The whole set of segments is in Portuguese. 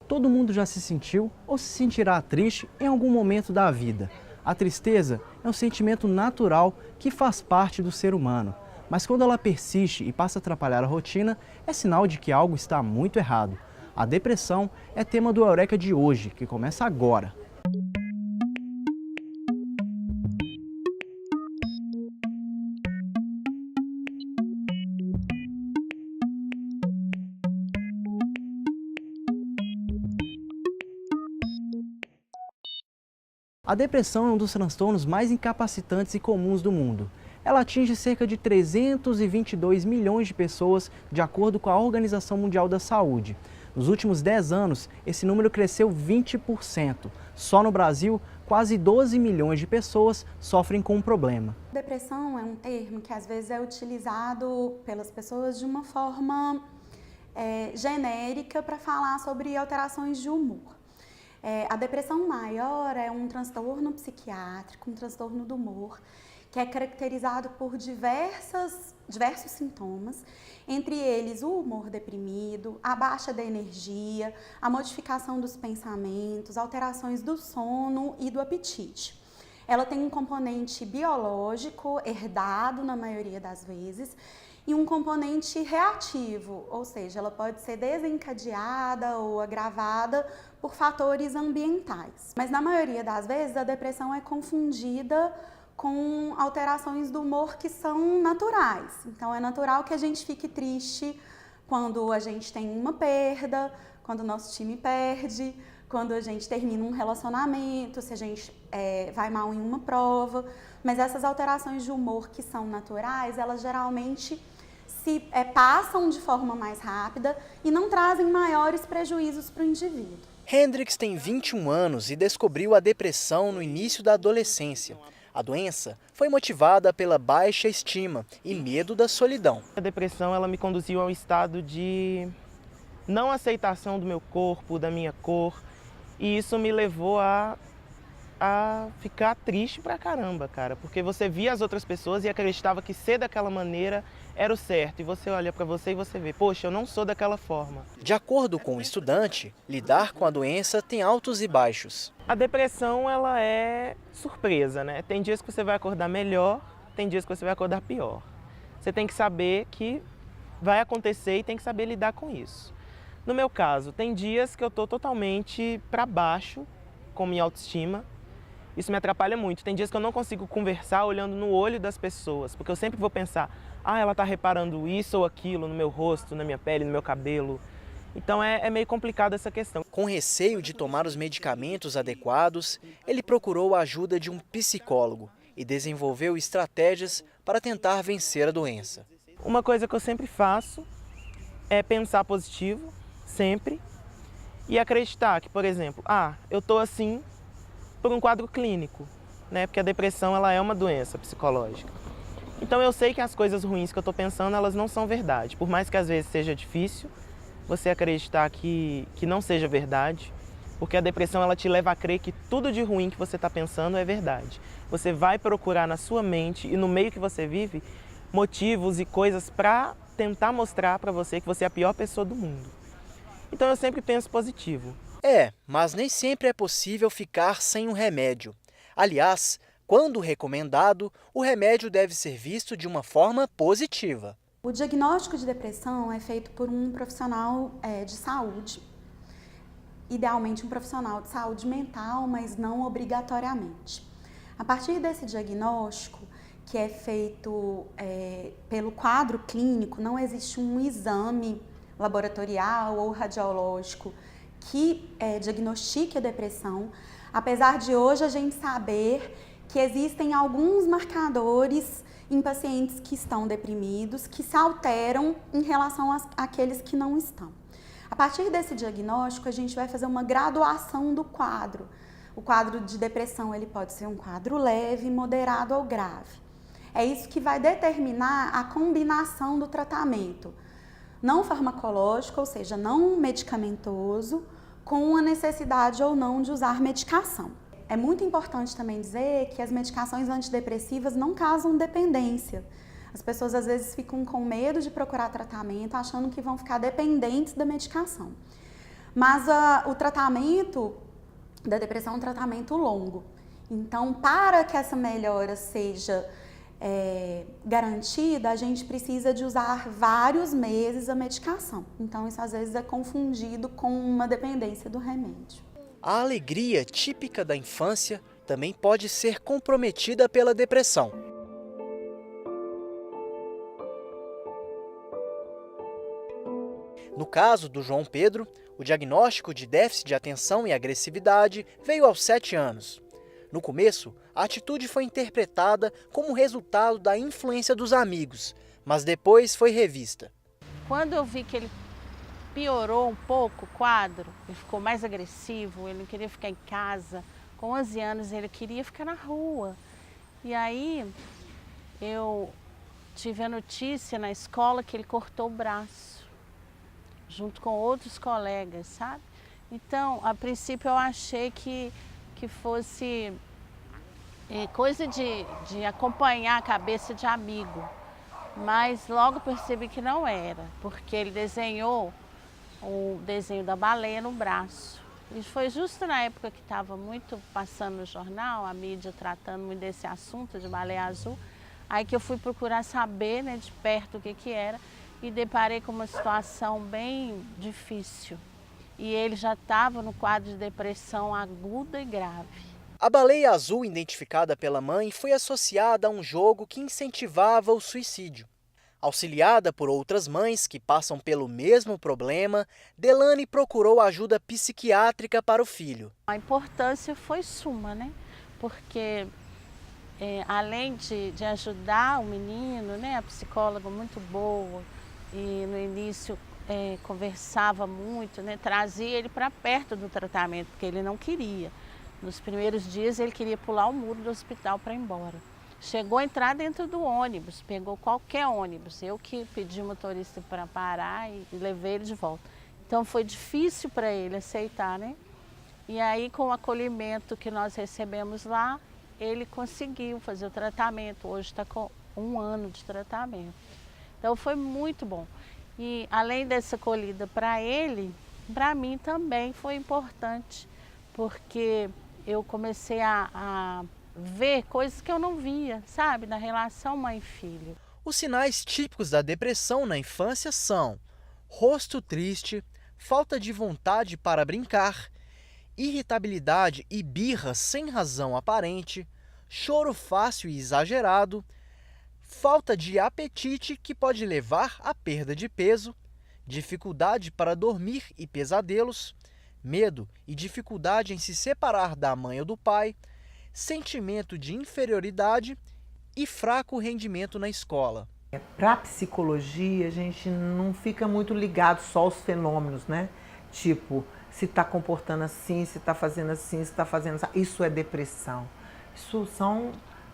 Todo mundo já se sentiu ou se sentirá triste em algum momento da vida. A tristeza é um sentimento natural que faz parte do ser humano, mas quando ela persiste e passa a atrapalhar a rotina, é sinal de que algo está muito errado. A depressão é tema do Eureka de hoje, que começa agora. A depressão é um dos transtornos mais incapacitantes e comuns do mundo. Ela atinge cerca de 322 milhões de pessoas, de acordo com a Organização Mundial da Saúde. Nos últimos 10 anos, esse número cresceu 20%. Só no Brasil, quase 12 milhões de pessoas sofrem com o problema. Depressão é um termo que às vezes é utilizado pelas pessoas de uma forma genérica para falar sobre alterações de humor. A depressão maior é um transtorno psiquiátrico, um transtorno do humor, que é caracterizado por diversos sintomas, entre eles o humor deprimido, a baixa da energia, a modificação dos pensamentos, alterações do sono e do apetite. Ela tem um componente biológico, herdado na maioria das vezes, e um componente reativo, ou seja, ela pode ser desencadeada ou agravada por fatores ambientais. Mas na maioria das vezes a depressão é confundida com alterações do humor que são naturais. Então é natural que a gente fique triste quando a gente tem uma perda, quando o nosso time perde, quando a gente termina um relacionamento, se a gente vai mal em uma prova. Mas essas alterações de humor que são naturais, elas geralmente passam de forma mais rápida e não trazem maiores prejuízos para o indivíduo. Hendrix tem 21 anos e descobriu a depressão no início da adolescência. A doença foi motivada pela baixa estima e medo da solidão. A depressão ela me conduziu a um estado de não aceitação do meu corpo, da minha cor, e isso me levou a ficar triste pra caramba, cara, porque você via as outras pessoas e acreditava que ser daquela maneira era o certo, e você olha pra você e você vê, poxa, eu não sou daquela forma. De acordo com o estudante, lidar com a doença tem altos e baixos. A depressão, ela é surpresa, né? Tem dias que você vai acordar melhor, tem dias que você vai acordar pior. Você tem que saber que vai acontecer e tem que saber lidar com isso. No meu caso, tem dias que eu tô totalmente pra baixo com minha autoestima. Isso me atrapalha muito. Tem dias que eu não consigo conversar olhando no olho das pessoas, porque eu sempre vou pensar, ela está reparando isso ou aquilo no meu rosto, na minha pele, no meu cabelo. Então é meio complicado essa questão. Com receio de tomar os medicamentos adequados, ele procurou a ajuda de um psicólogo e desenvolveu estratégias para tentar vencer a doença. Uma coisa que eu sempre faço é pensar positivo, sempre, e acreditar que, por exemplo, eu estou assim por um quadro clínico, né? Porque a depressão ela é uma doença psicológica. Então eu sei que as coisas ruins que eu estou pensando, elas não são verdade. Por mais que às vezes seja difícil você acreditar que não seja verdade, porque a depressão ela te leva a crer que tudo de ruim que você está pensando é verdade. Você vai procurar na sua mente e no meio que você vive motivos e coisas para tentar mostrar para você que você é a pior pessoa do mundo. Então eu sempre penso positivo. Mas nem sempre é possível ficar sem um remédio. Aliás, quando recomendado, o remédio deve ser visto de uma forma positiva. O diagnóstico de depressão é feito por um profissional de saúde, idealmente um profissional de saúde mental, mas não obrigatoriamente. A partir desse diagnóstico, que é feito pelo quadro clínico, não existe um exame laboratorial ou radiológico que diagnostique a depressão, apesar de hoje a gente saber que existem alguns marcadores em pacientes que estão deprimidos que se alteram em relação àqueles que não estão. A partir desse diagnóstico, a gente vai fazer uma graduação do quadro. O quadro de depressão ele pode ser um quadro leve, moderado ou grave. É isso que vai determinar a combinação do tratamento, não farmacológico, ou seja, não medicamentoso, com a necessidade ou não de usar medicação. É muito importante também dizer que as medicações antidepressivas não causam dependência. As pessoas às vezes ficam com medo de procurar tratamento, achando que vão ficar dependentes da medicação. Mas o tratamento da depressão é um tratamento longo. Então, para que essa melhora seja garantida, a gente precisa de usar vários meses a medicação. Então, isso às vezes é confundido com uma dependência do remédio. A alegria típica da infância também pode ser comprometida pela depressão. No caso do João Pedro, o diagnóstico de déficit de atenção e agressividade veio aos 7 anos. No começo, a atitude foi interpretada como resultado da influência dos amigos, mas depois foi revista. Quando eu vi que ele piorou um pouco o quadro, ele ficou mais agressivo, ele não queria ficar em casa. Com 11 anos ele queria ficar na rua. E aí eu tive a notícia na escola que ele cortou o braço, junto com outros colegas, sabe? Então, a princípio eu achei que fosse coisa de acompanhar a cabeça de amigo, mas logo percebi que não era, porque ele desenhou o desenho da baleia no braço. E foi justo na época que estava muito passando no jornal, a mídia tratando muito desse assunto de baleia azul, aí que eu fui procurar saber, né, de perto o que era, e deparei com uma situação bem difícil. E ele já estava no quadro de depressão aguda e grave. A baleia azul identificada pela mãe foi associada a um jogo que incentivava o suicídio. Auxiliada por outras mães que passam pelo mesmo problema, Delane procurou ajuda psiquiátrica para o filho. A importância foi suma, né? Porque além de ajudar o menino, né, a psicóloga muito boa, e no início conversava muito, né, trazia ele para perto do tratamento, porque ele não queria. Nos primeiros dias ele queria pular o muro do hospital para ir embora. Chegou a entrar dentro do ônibus, pegou qualquer ônibus. Eu que pedi o motorista para parar e levei ele de volta. Então foi difícil para ele aceitar, né? E aí com o acolhimento que nós recebemos lá, ele conseguiu fazer o tratamento. Hoje está com 1 ano de tratamento. Então foi muito bom. E além dessa acolhida para ele, para mim também foi importante, porque eu comecei a ver coisas que eu não via, sabe, na relação mãe e filho. Os sinais típicos da depressão na infância são rosto triste, falta de vontade para brincar, irritabilidade e birra sem razão aparente, choro fácil e exagerado, falta de apetite que pode levar à perda de peso, dificuldade para dormir e pesadelos, medo e dificuldade em se separar da mãe ou do pai, sentimento de inferioridade e fraco rendimento na escola. Para a psicologia, a gente não fica muito ligado só aos fenômenos, né? Tipo, se está comportando assim, se está fazendo assim, se está fazendo assim. Isso é depressão. Isso são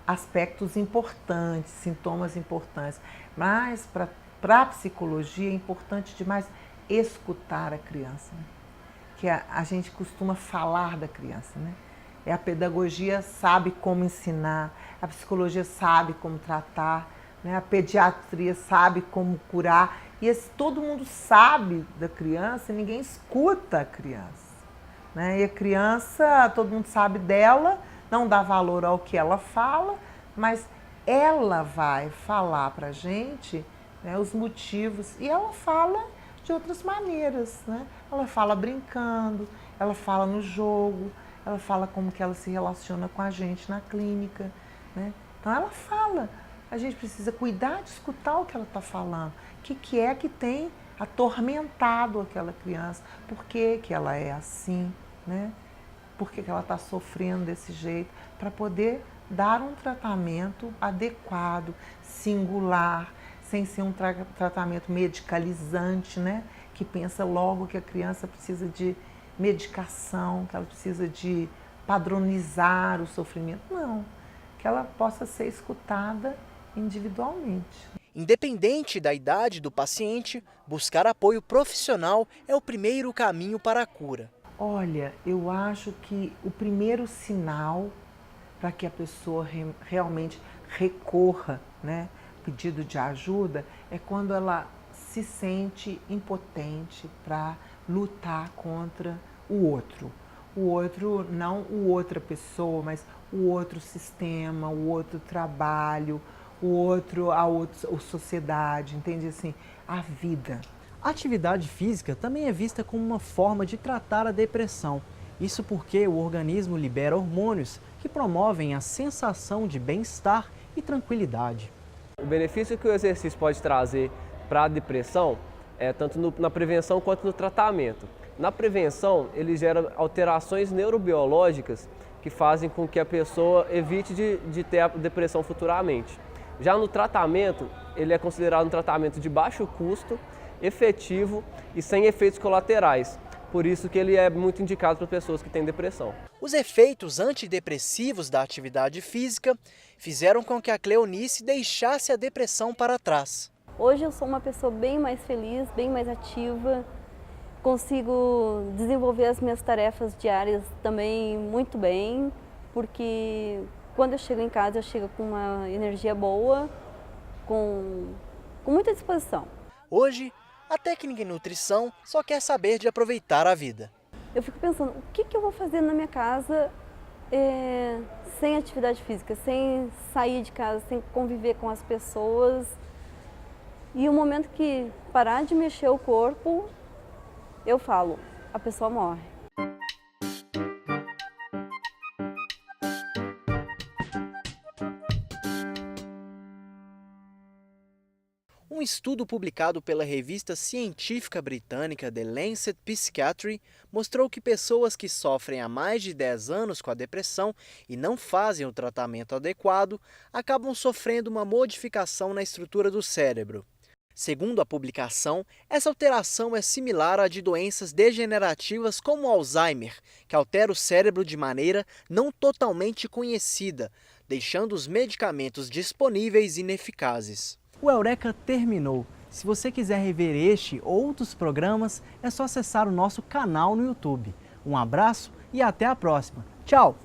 aspectos importantes, sintomas importantes. Mas para a psicologia é importante demais escutar a criança, né? Que a gente costuma falar da criança, né? A pedagogia sabe como ensinar, a psicologia sabe como tratar, né? A pediatria sabe como curar. E todo mundo sabe da criança e ninguém escuta a criança, né? E a criança, todo mundo sabe dela, não dá valor ao que ela fala, mas ela vai falar para a gente, né, os motivos, e ela fala de outras maneiras, né? Ela fala brincando, ela fala no jogo, ela fala como que ela se relaciona com a gente na clínica, né? Então ela fala, a gente precisa cuidar de escutar o que ela está falando, o que é que tem atormentado aquela criança, por que ela é assim, né? Por que ela está sofrendo desse jeito, para poder dar um tratamento adequado, singular, sem ser um tratamento medicalizante, né? Que pensa logo que a criança precisa de medicação, que ela precisa de padronizar o sofrimento. Não, que ela possa ser escutada individualmente. Independente da idade do paciente, buscar apoio profissional é o primeiro caminho para a cura. Olha, eu acho que o primeiro sinal para que a pessoa realmente recorra, né, pedido de ajuda, é quando ela se sente impotente para lutar contra o outro. O outro, não o outra pessoa, mas o outro sistema, o outro trabalho, a outra sociedade, entende assim? A vida. A atividade física também é vista como uma forma de tratar a depressão. Isso porque o organismo libera hormônios que promovem a sensação de bem-estar e tranquilidade. O benefício que o exercício pode trazer para a depressão é tanto na prevenção quanto no tratamento. Na prevenção, ele gera alterações neurobiológicas que fazem com que a pessoa evite de ter a depressão futuramente. Já no tratamento, ele é considerado um tratamento de baixo custo, efetivo e sem efeitos colaterais. Por isso que ele é muito indicado para pessoas que têm depressão. Os efeitos antidepressivos da atividade física fizeram com que a Cleonice deixasse a depressão para trás. Hoje eu sou uma pessoa bem mais feliz, bem mais ativa, consigo desenvolver as minhas tarefas diárias também muito bem, porque quando eu chego em casa eu chego com uma energia boa, com muita disposição. Hoje, a técnica em nutrição só quer saber de aproveitar a vida. Eu fico pensando, o que eu vou fazer na minha casa sem atividade física, sem sair de casa, sem conviver com as pessoas. E o momento que parar de mexer o corpo, eu falo, a pessoa morre. Um estudo publicado pela revista científica britânica The Lancet Psychiatry mostrou que pessoas que sofrem há mais de 10 anos com a depressão e não fazem o tratamento adequado acabam sofrendo uma modificação na estrutura do cérebro. Segundo a publicação, essa alteração é similar à de doenças degenerativas como o Alzheimer, que altera o cérebro de maneira não totalmente conhecida, deixando os medicamentos disponíveis ineficazes. O Eureka terminou. Se você quiser rever este ou outros programas, é só acessar o nosso canal no YouTube. Um abraço e até a próxima. Tchau!